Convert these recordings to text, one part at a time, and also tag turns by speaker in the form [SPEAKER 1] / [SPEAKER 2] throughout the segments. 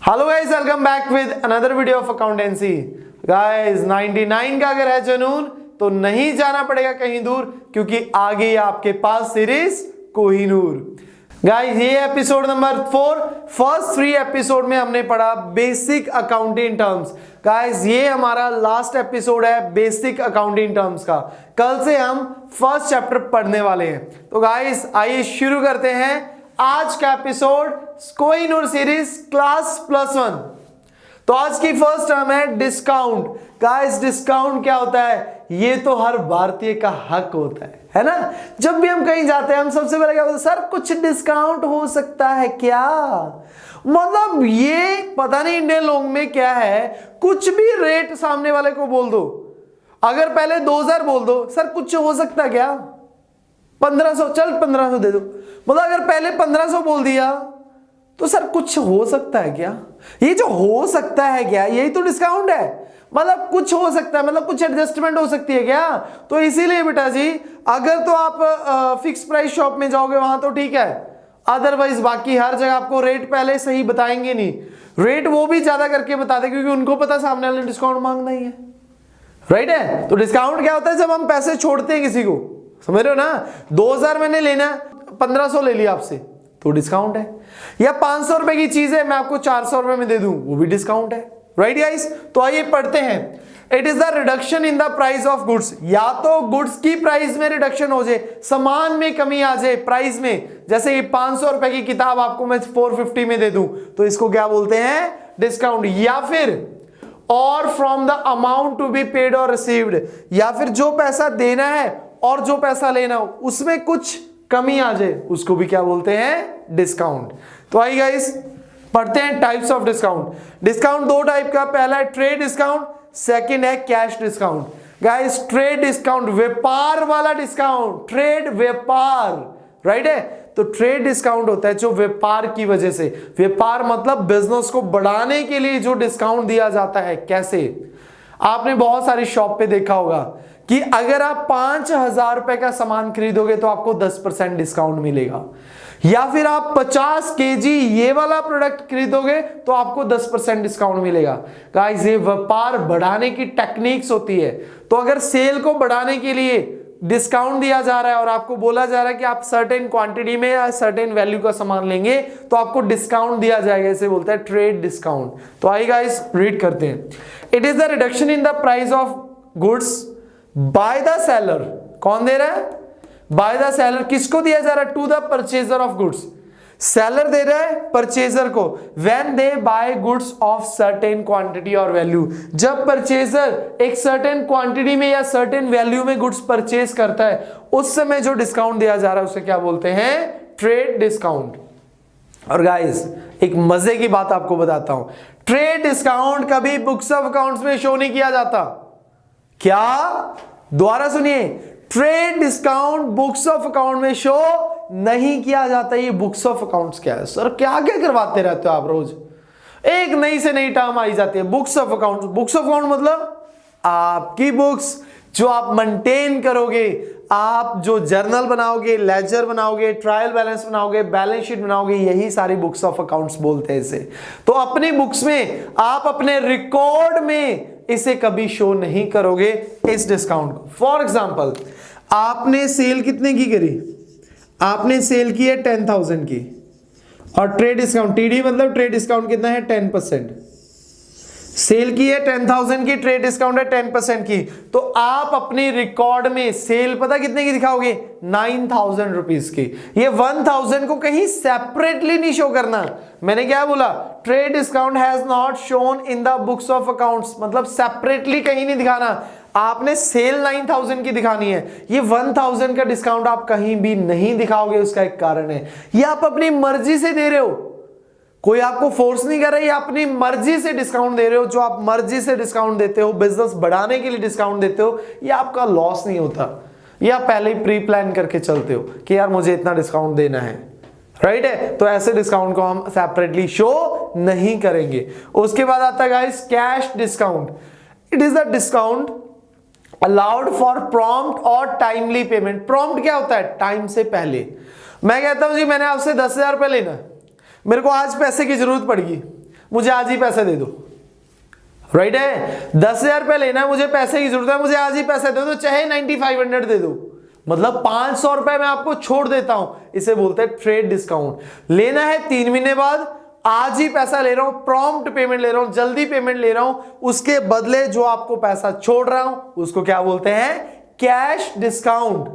[SPEAKER 1] Hello guys, welcome back with another video of accountancy. Guys 99 का अगर है जुनून तो नहीं जाना पड़ेगा कहीं दूर, क्योंकि आ गई आपके पास सीरीज कोहिनूर। गाइस ये एपिसोड नंबर 4। फर्स्ट 3 एपिसोड में हमने पढ़ा बेसिक अकाउंटिंग टर्म्स। गाइस ये हमारा लास्ट एपिसोड है बेसिक अकाउंटिंग टर्म्स का। कल से हम फर्स्ट चैप्टर पढ़ने वाले हैं। तो गाइस आइए शुरू करते हैं आज का एपिसोड कोहिनूर सीरीज क्लास +1। तो आज की फर्स्ट टर्म है डिस्काउंट। गाइस डिस्काउंट क्या होता है? ये तो हर भारतीय का हक होता है ना। जब भी हम कहीं जाते हैं हम सबसे पहले क्या बोलते हैं? सर कुछ डिस्काउंट हो सकता है क्या? मतलब ये पता नहीं इंडियन लोगों में क्या है, कुछ भी रेट सामने वाले को बोल दो। अगर पहले 2000 बोल दो, सर कुछ हो सकता है क्या? 1500, चल 1500 दे दो। मतलब अगर पहले 1500 बोल दिया तो सर कुछ हो सकता है क्या? ये जो हो सकता है क्या, यही तो डिस्काउंट है। मतलब कुछ हो सकता है, मतलब कुछ एडजस्टमेंट हो सकती है क्या? तो इसीलिए बेटा जी अगर तो आप फिक्स प्राइस शॉप में जाओगे वहां तो ठीक है, अदरवाइज बाकी हर जगह आपको रेट पहले सही बताएंगे नहीं। रेट वो भी ज्यादा करके बताते क्योंकि उनको पता सामने वाले डिस्काउंट मांगना ही है, राइट है। तो डिस्काउंट क्या होता है? जब हम पैसे छोड़ते हैं किसी को, समझ रहे हो ना। 2000 मैंने लेना, 1500 ले लिया आपसे तो डिस्काउंट है। या 500 रुपए की चीज है मैं आपको 400 रुपए में दे दूं, वो भी डिस्काउंट है, राइट गाइस। तो आइए पढ़ते हैं। It is the reduction in the price of goods. या तो गुड्स की प्राइस में रिडक्शन हो जाए, सामान में कमी आ जाए प्राइस में। जैसे ये 500 रुपए की किताब आपको मैं 450 में दे दूं तो इसको क्या बोलते हैं? डिस्काउंट। या फिर or from the amount to be paid or received, या फिर जो पैसा देना है और जो पैसा लेना हो उसमें कुछ कमी आ जाए, उसको भी क्या बोलते हैं? डिस्काउंट। तो आइए गाइस पढ़ते हैं टाइप्स ऑफ डिस्काउंट। डिस्काउंट दो टाइप का, पहला है ट्रेड डिस्काउंट, सेकंड है cash discount. Guys trade discount व्यापार वाला डिस्काउंट, ट्रेड व्यापार, राइट है। तो ट्रेड डिस्काउंट होता है जो व्यापार की वजह से, व्यापार मतलब बिजनेस को बढ़ाने के लिए जो डिस्काउंट दिया जाता है। कैसे? आपने बहुत सारी शॉप पे देखा होगा कि अगर आप 5000 रुपए का सामान खरीदोगे तो आपको 10% डिस्काउंट मिलेगा, या फिर आप 50 केजी ये वाला प्रोडक्ट खरीदोगे तो आपको 10% डिस्काउंट मिलेगा। गाइस ये व्यापार बढ़ाने की टेक्निक्स होती है। तो अगर सेल को बढ़ाने के लिए डिस्काउंट दिया जा रहा है और आपको बोला जा रहा है कि आप सर्टेन क्वांटिटी में या सर्टेन वैल्यू का सामान लेंगे तो आपको डिस्काउंट दिया जाएगा, इसे बोलते हैं ट्रेड डिस्काउंट। तो आइए गाइस रीड करते हैं। It is the reduction in the price of goods by the seller. कौन दे रहा है? By the seller. किसको दिया जा रहा है? To the purchaser of goods. Seller दे रहा है परचेजर को। When they buy goods of certain quantity और वैल्यू, जब परचेजर एक सर्टेन क्वांटिटी में या सर्टेन वैल्यू में गुड्स परचेज करता है उस समय जो डिस्काउंट दिया जा रहा है उसे क्या बोलते हैं? Trade discount. और गाइस एक मजे की बात आपको बताता हूं, ट्रेड डिस्काउंट कभी बुक्स ऑफ अकाउंट्स में शो नहीं किया जाता। क्या? दोबारा सुनिए, trade discount books of account में शो नहीं किया जाता। ये बुक्स ऑफ अकाउंट्स क्या है? सर क्या क्या करवाते रहते हो आप रोज? एक नई से नई टर्म आई जाती है, books of account. Books of account मतलब आपकी बुक्स जो आप मेंटेन करोगे, आप जो जर्नल बनाओगे, लेजर बनाओगे, ट्रायल बैलेंस बनाओगे, बैलेंस शीट बनाओगे, यही सारी बुक्स ऑफ अकाउंट्स बोलते हैं इसे। तो अपनी बुक्स में आप अपने रिकॉर्ड में इसे कभी शो नहीं करोगे इस डिस्काउंट को। फॉर एग्जांपल आपने सेल कितने की करी? आपने सेल की है 10,000 की और ट्रेड डिस्काउंट, टीडी मतलब ट्रेड डिस्काउंट कितना है? 10%। सेल की है 10,000 की, ट्रेड डिस्काउंट है 10% की। तो आप अपने रिकॉर्ड में सेल पता कितने की दिखाओगे? 9,000 रुपीज की। ये 1,000 को कहीं सेपरेटली नहीं शो करना। मैंने क्या बोला? Trade discount has not shown in the books of accounts, मतलब सेपरेटली कहीं नहीं दिखाना। आपने सेल 9,000 की दिखानी है, ये 1,000 का डिस्काउंट आप कहीं भी नहीं दिखाओगे। उसका एक कारण है, ये आप अपनी मर्जी से दे रहे हो, कोई आपको फोर्स नहीं कर रहा है, अपनी मर्जी से डिस्काउंट दे रहे हो। जो आप मर्जी से डिस्काउंट देते हो, बिजनेस बढ़ाने के लिए डिस्काउंट देते हो, ये आपका लॉस नहीं होता। ये आप पहले ही प्री प्लान करके चलते हो कि यार मुझे इतना डिस्काउंट देना है, राइट है। तो ऐसे डिस्काउंट को हम सेपरेटली शो नहीं करेंगे। उसके बाद आता है guys cash discount. It is the discount allowed for prompt और टाइमली पेमेंट। प्रॉम्प्ट क्या होता है? टाइम से पहले। मैं कहता हूं जी मैंने आपसे 10,000 रुपए लेना, मेरे को आज पैसे की जरूरत पड़ेगी, मुझे आज ही पैसे दे दो, राइट है, 10,000 रुपए लेना है, मुझे पैसे की जरूरत है, मुझे आज ही पैसे दे दो, चाहे 9500 दे दो, मतलब 500 रुपए मैं आपको छोड़ देता हूं, इसे बोलते हैं ट्रेड डिस्काउंट। लेना है 3 महीने बाद, आज ही पैसा ले रहा हूं, प्रॉम्प्ट पेमेंट ले रहा हूं, जल्दी पेमेंट ले रहा हूं, उसके बदले जो आपको पैसा छोड़ रहा हूं उसको क्या बोलते हैं, कैश डिस्काउंट।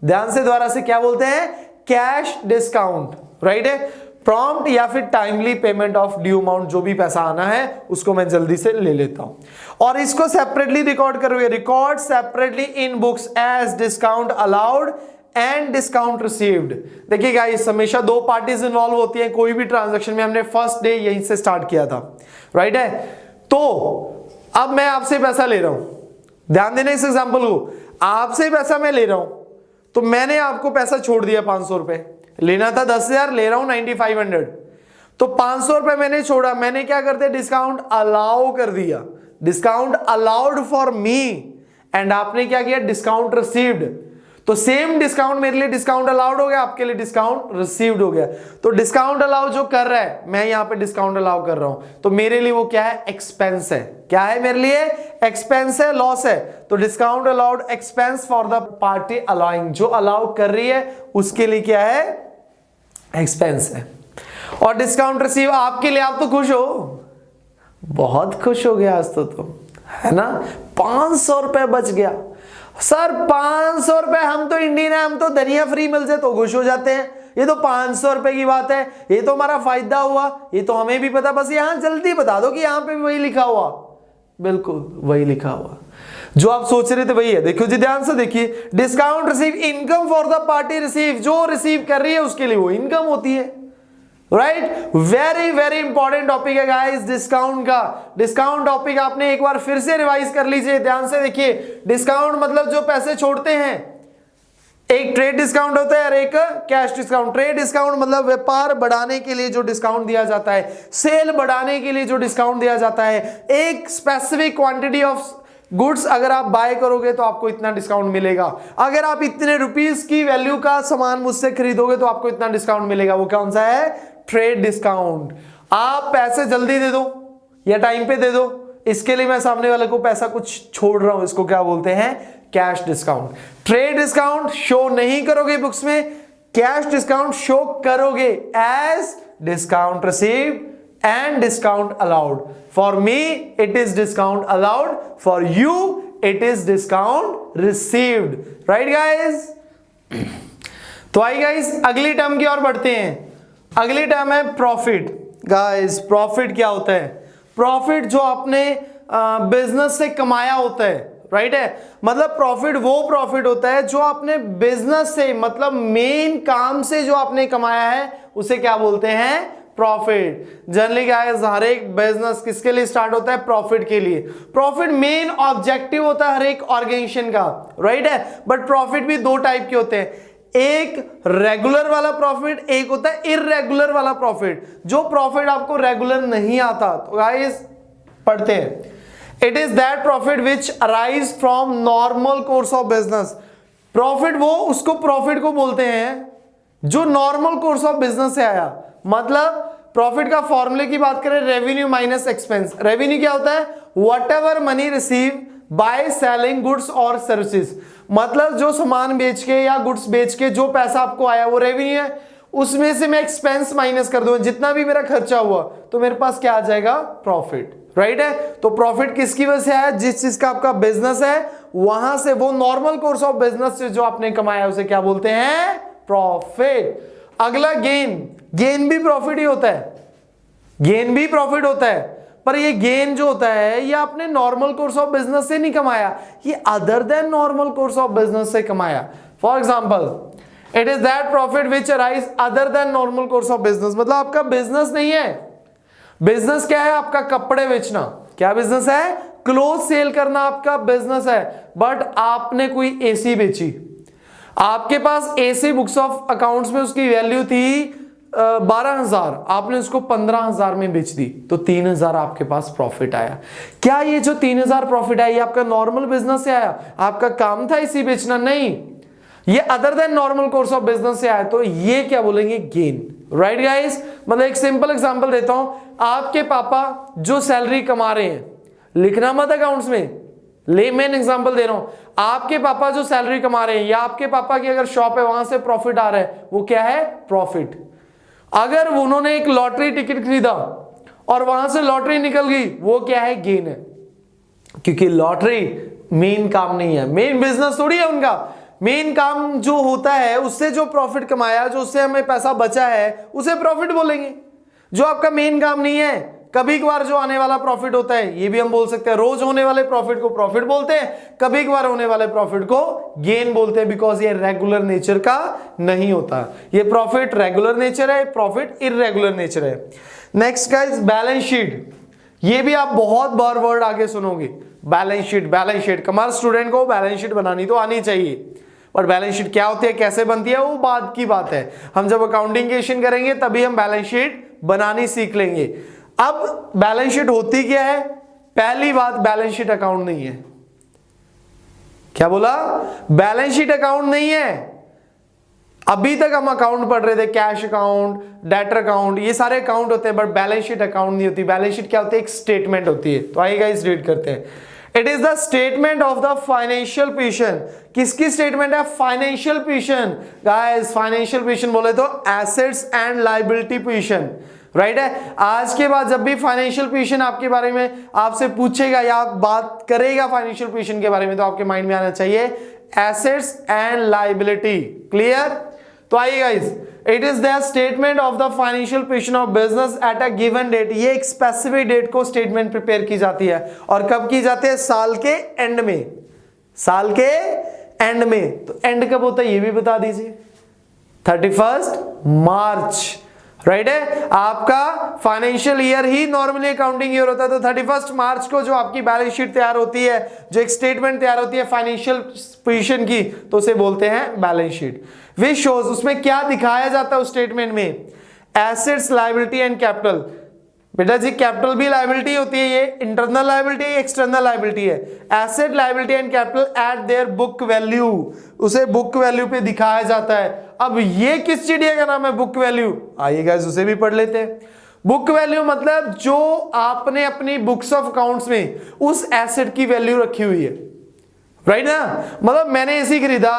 [SPEAKER 1] ध्यान से दोबारा से क्या बोलते हैं, कैश डिस्काउंट, राइट है। प्रॉम्प्ट या फिर timely payment of due amount, जो भी पैसा आना है उसको मैं जल्दी से ले लेता हूं। और इसको सेपरेटली रिकॉर्ड करोगे, record separately in books as discount allowed and discount received. देखिए गाइस, हमेशा 2 पार्टीज इन्वॉल्व होती हैं कोई भी ट्रांजैक्शन में, हमने फर्स्ट डे यहीं से स्टार्ट किया था, राइट है। तो अब मैं आपसे पैसा ले रहा हूं, ध्यान देना इस एग्जांपल को, आपसे पैसा मैं ले रहा हूं, तो मैंने आपको पैसा छोड़ दिया 500 रुपए, लेना था 10,000, ले रहा हूं 9500, तो 500 रुपए मैंने छोड़ा, मैंने क्या कर दिया, डिस्काउंट अलाउ कर दिया, discount allowed for me, and आपने क्या किया, डिस्काउंट रिसीव्ड। तो सेम डिस्काउंट मेरे लिए डिस्काउंट अलाउड हो गया, आपके लिए डिस्काउंट रिसीव्ड हो गया। तो डिस्काउंट अलाउ जो कर रहा है, मैं यहां पे डिस्काउंट अलाउ कर रहा हूं, तो मेरे लिए वो क्या है, एक्सपेंस है। क्या है मेरे लिए, एक्सपेंस है, लॉस है। तो discount allowed expense for the party allowing, जो अलाउ कर रही है उसके लिए क्या है, एक्सपेंस है। और डिस्काउंट रिसीव आपके लिए, आप तो खुश हो, बहुत खुश हो गया आज तो है ना, 500 रुपए बच गया। सर 500 रुपए, हम तो इंडियन है, हम तो धनिया फ्री मिल जाए तो खुश हो जाते हैं, ये तो 500 रुपए की बात है, ये तो हमारा फायदा हुआ, ये तो हमें भी पता, बस यहां जल्दी बता दो कि यहां पे भी वही लिखा हुआ, बिल्कुल वही लिखा हुआ जो आप सोच रहे थे वही है। देखो जी, ध्यान से देखिए, discount receive income for the party receive, जो रिसीव कर रही है उसके लिए वो इनकम होती है, right. Very very important topic है गाइस डिस्काउंट का। डिस्काउंट टॉपिक आपने एक बार फिर से रिवाइज कर लीजिए, ध्यान से देखिए। डिस्काउंट मतलब जो पैसे छोड़ते हैं, एक ट्रेड डिस्काउंट होता है और एक कैश डिस्काउंट। ट्रेड डिस्काउंट मतलब व्यापार बढ़ाने के लिए जो डिस्काउंट दिया जाता है, सेल बढ़ाने के लिए जो डिस्काउंट दिया जाता है, एक स्पेसिफिक क्वांटिटी ऑफ गुड्स अगर आप बाय करोगे तो आपको इतना डिस्काउंट मिलेगा, अगर आप इतने रुपीस की वैल्यू का सामान मुझसे खरीदोगे तो आपको इतना डिस्काउंट मिलेगा। वो कौन सा है, ट्रेड डिस्काउंट। आप पैसे जल्दी दे दो या टाइम पे दे दो, इसके लिए मैं सामने वाले को पैसा कुछ छोड़ रहा हूं, इसको क्या बोलते हैं, cash discount. Trade discount show नहीं करोगे बुक्स में, कैश डिस्काउंट शो करोगे as discount received and discount allowed. For me it is discount allowed, for you it is discount received, right guys? तो आई गाइस अगली टर्म की ओर बढ़ते हैं। अगली टर्म है प्रॉफिट। गाइस प्रॉफिट क्या होता है, प्रॉफिट जो आपने बिजनेस से कमाया होता है, राइट है। मतलब प्रॉफिट वो प्रॉफिट होता है जो आपने बिजनेस से, मतलब मेन काम से जो आपने कमाया है उसे क्या बोलते हैं, प्रॉफिट। जनरली गाइस हर एक बिजनेस किसके लिए स्टार्ट होता है, प्रॉफिट के लिए। प्रॉफिट मेन ऑब्जेक्टिव होता है हर एक ऑर्गेनाइजेशन का, राइट है। बट प्रॉफिट भी 2 टाइप के होते हैं, एक रेगुलर वाला प्रॉफिट, एक होता है इररेगुलर वाला प्रॉफिट। जो प्रॉफिट आपको रेगुलर नहीं आता, तो गाइस पढ़ते हैं, it is that profit which arise from normal course of business. Profit वो उसको प्रॉफिट को बोलते हैं जो नॉर्मल कोर्स ऑफ बिजनेस से आया। मतलब प्रॉफिट का फॉर्मूले की बात करें, रेवेन्यू माइनस एक्सपेंस। रेवेन्यू क्या होता है, whatever money receive by selling goods और सर्विसेज। मतलब जो सामान बेच के या गुड्स बेच के जो पैसा आपको आया वो रेवेन्यू है, उसमें से मैं एक्सपेंस माइनस कर दूं, जितना भी मेरा खर्चा हुआ तो मेरे पास क्या आ जाएगा, प्रॉफिट, राइट है। तो प्रॉफिट किसकी वजह से है, जिस चीज का आपका बिजनेस है वहां से, वो नॉर्मल कोर्स ऑफ बिजनेस से जो आपने कमाया उसे क्या बोलते हैं, प्रॉफिट। अगला गेन, गेन भी प्रॉफिट ही होता है, गेन भी प्रॉफिट होता है, पर ये गेन जो होता है ये आपने नॉर्मल कोर्स ऑफ बिजनेस से नहीं कमाया, ये other than normal course of business से कमाया। For example it is that profit which arise other than normal course of business. मतलब आपका बिजनेस नहीं है, बिजनेस क्या है, आपका कपड़े बेचना, क्या बिजनेस है, क्लोथ सेल करना आपका बिजनेस है। बट आपने कोई एसी बेची, आपके पास एसी बुक्स ऑफ अकाउंट्स में उसकी वैल्यू थी 12,000, आपने उसको 15,000 में बेच दी, तो 3,000 आपके पास प्रॉफिट आया। क्या ये जो 3,000 प्रॉफिट आया ये आपका नॉर्मल बिजनेस से आया, आपका काम था एसी बेचना, नहीं, ये other than normal course of business से आया, तो ये क्या बोलेंगे, गेन। राइट गाइस, मतलब एक सिंपल एग्जांपल देता हूं, आपके पापा जो सैलरी कमा रहे हैं, लिखना मत अकाउंट्स में, मेन एग्जांपल दे रहा हूं, आपके पापा जो सैलरी कमा रहे हैं या आपके पापा की अगर शॉप है वहां से प्रॉफिट आ रहा है, वो क्या है? प्रॉफिट। अगर उन्होंने एक लॉटरी टिकट खरीदा और वहां से लॉटरी निकल गई, वो क्या है? गेन है। क्योंकि लॉटरी मेन काम नहीं है, मेन बिजनेस थोड़ी है उनका। मेन काम जो होता है उससे जो प्रॉफिट कमाया, जो उससे हमें पैसा बचा है, उसे प्रॉफिट बोलेंगे। जो आपका मेन काम नहीं है, कभी कभार जो आने वाला प्रॉफिट होता है, ये भी हम बोल सकते हैं। रोज होने वाले प्रॉफिट को प्रॉफिट बोलते हैं, कभी कभार होने वाले प्रॉफिट को गेन बोलते हैं, बिकॉज ये रेगुलर नेचर का नहीं होता। ये प्रॉफिट रेगुलर नेचर है, प्रॉफिट इररेगुलर नेचर है। Next guys, balance sheet. ये भी आप बहुत बार वर्ड आगे सुनोगे, बैलेंस शीट। बैलेंस शीट हमारे स्टूडेंट को बैलेंस शीट बनानी तो आनी चाहिए, और बैलेंस शीट क्या होती है, कैसे बनती है, वो बात की बात है। हम जब अकाउंटिंग क्वेश्चन करेंगे तभी हम बैलेंस शीट बनानी सीख लेंगे। अब बैलेंस शीट होती क्या है? पहली बात, बैलेंस शीट अकाउंट नहीं है। क्या बोला? बैलेंस शीट अकाउंट नहीं है। अभी तक हम अकाउंट पढ़ रहे थे, कैश अकाउंट, डेटर अकाउंट, ये सारे अकाउंट होते हैं, बट बैलेंस शीट अकाउंट नहीं होती। बैलेंस शीट क्या होती है? एक स्टेटमेंट होती है। तो आइए गाइस रीड करते हैं। It is the statement of the financial position. किसकी स्टेटमेंट है? Financial position. Guys financial position बोले तो assets and liability position, right है। आज के बाद जब भी फाइनेंशियल पोजीशन आपके बारे में आपसे पूछेगा या आप बात करेगा फाइनेंशियल पोजीशन के बारे में, तो आपके माइंड में आना चाहिए एसेट्स एंड लायबिलिटी। क्लियर? तो आइए guys, it is the statement of the financial position of business at a given date. ये एक स्पेसिफिक डेट को स्टेटमेंट प्रिपेयर की जाती है, और कब की जाती है? साल के एंड में। साल के एंड में। तो एंड कब होता है ये भी बता दीजिए। 31 मार्च, राइट है। आपका फाइनेंशियल ईयर ही नॉर्मली अकाउंटिंग ईयर होता है, तो 31 मार्च को जो आपकी बैलेंस शीट तैयार होती है, जो एक स्टेटमेंट तैयार होती है फाइनेंशियल पोजीशन की, तो उसे बोलते हैं बैलेंस शीट। विच शोज, उसमें क्या दिखाया जाता है उस स्टेटमेंट में? Assets, liability and capital. बेटा जी कैपिटल भी लायबिलिटी होती है, ये इंटरनल लायबिलिटी है, एक्सटर्नल लायबिलिटी है। Asset, liability and capital eight their book value, उसे बुक वैल्यू पे दिखाया जाता है। अब ये किस चिड़िया का नाम है बुक वैल्यू? आइए गाइस उसे भी पढ़ लेते हैं। बुक वैल्यू मतलब जो आपने अपनी बुक्स ऑफ अकाउंट्स में उस एसेट की वैल्यू रखी हुई है, राइट ना। मतलब मैंने एसी खरीदा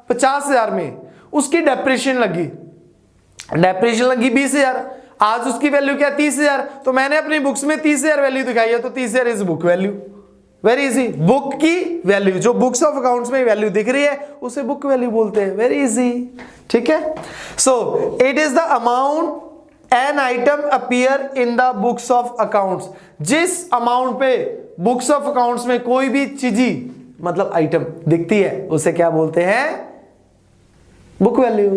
[SPEAKER 1] 50,000 में, उसकी डेप्रिसिएशन लगी 20,000, आज उसकी वैल्यू क्या? 30,000। तो मैंने अपनी बुक्स में 30,000 वैल्यू दिखाई है, तो 30,000 is book value. Very easy. Book की वैल्यू, जो बुक्स ऑफ अकाउंट्स में वैल्यू दिख रही है उसे बुक वैल्यू बोलते हैं। वेरी इजी, ठीक है। So it is the amount an item appear in the books of accounts. जिस अमाउंट पे बुक्स ऑफ अकाउंट्स में कोई भी चीजी मतलब आइटम दिखती है उसे क्या बोलते हैं? Book value,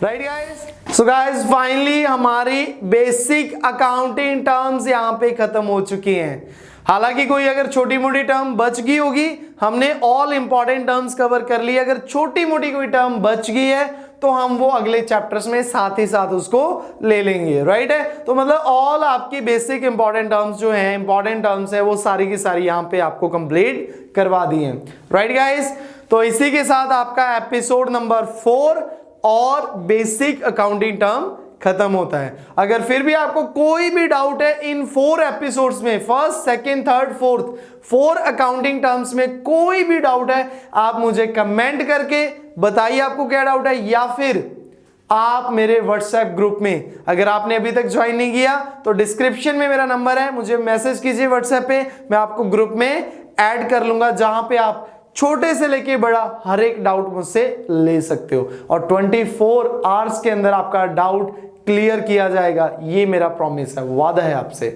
[SPEAKER 1] right guys. So guys finally हमारी बेसिक अकाउंटिंग टर्म्स यहां पे खत्म हो चुकी हैं। हालांकि कोई अगर छोटी मोटी टर्म बच गई होगी, हमने ऑल इंपॉर्टेंट टर्म्स कवर कर ली। अगर छोटी मोटी कोई टर्म बच गई है तो हम वो अगले चैप्टर्स में साथ ही साथ उसको ले लेंगे, राइट है। तो मतलब ऑल आपकी बेसिक इंपॉर्टेंट टर्म्स जो हैं, इंपॉर्टेंट टर्म्स है, वो सारी की सारी यहां पे आपको कंप्लीट करवा दी हैं, राइट गाइस। तो इसी के साथ आपका एपिसोड नंबर 4 और बेसिक अकाउंटिंग टर्म खत्म होता है। अगर फिर भी आपको कोई भी डाउट है इन 4 एपिसोड्स में, first, second, third, fourth, 4 accounting terms में कोई भी डाउट है, आप मुझे कमेंट करके बताइए आपको क्या डाउट है, या फिर आप मेरे व्हाट्सएप ग्रुप में, अगर आपने अभी तक ज्वाइन नहीं किया तो डिस्क्रिप्शन में मेरा नंबर है, मुझे मैसेज कीजिए व्हाट्सएप पे, मैं आपको ग्रुप में ऐड कर लूंगा, जहां पे आप छोटे से लेके बड़ा हर एक डाउट मुझसे ले सकते हो, और 24 आवर्स के अंदर आपका डाउट क्लियर किया जाएगा। ये मेरा प्रॉमिस है, वादा है आपसे।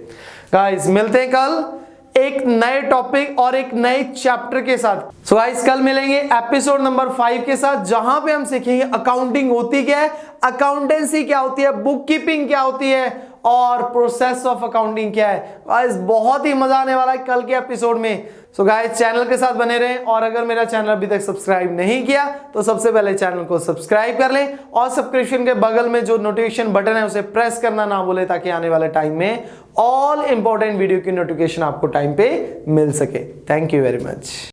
[SPEAKER 1] गाइस मिलते हैं कल एक नए टॉपिक और एक नए चैप्टर के साथ। सो गाइस कल मिलेंगे एपिसोड नंबर 5 के साथ, जहां पे हम सीखेंगे अकाउंटिंग होती क्या है, अकाउंटेंसी क्या होती है, बुक कीपिंग क्या होती है, और प्रोसेस ऑफ अकाउंटिंग क्या है। गाइस बहुत ही मजा आने वाला है कल के एपिसोड में। सो गाइस चैनल के साथ बने रहें, और अगर मेरा चैनल अभी तक सब्सक्राइब नहीं किया तो सबसे पहले चैनल को सब्सक्राइब कर लें, और सब्सक्रिप्शन के बगल में जो नोटिफिकेशन बटन है उसे प्रेस करना ना भूलें, ताकि आने वाले टाइम में ऑल इंपॉर्टेंट वीडियो की नोटिफिकेशन आपको टाइम पे मिल सके। Thank you very much.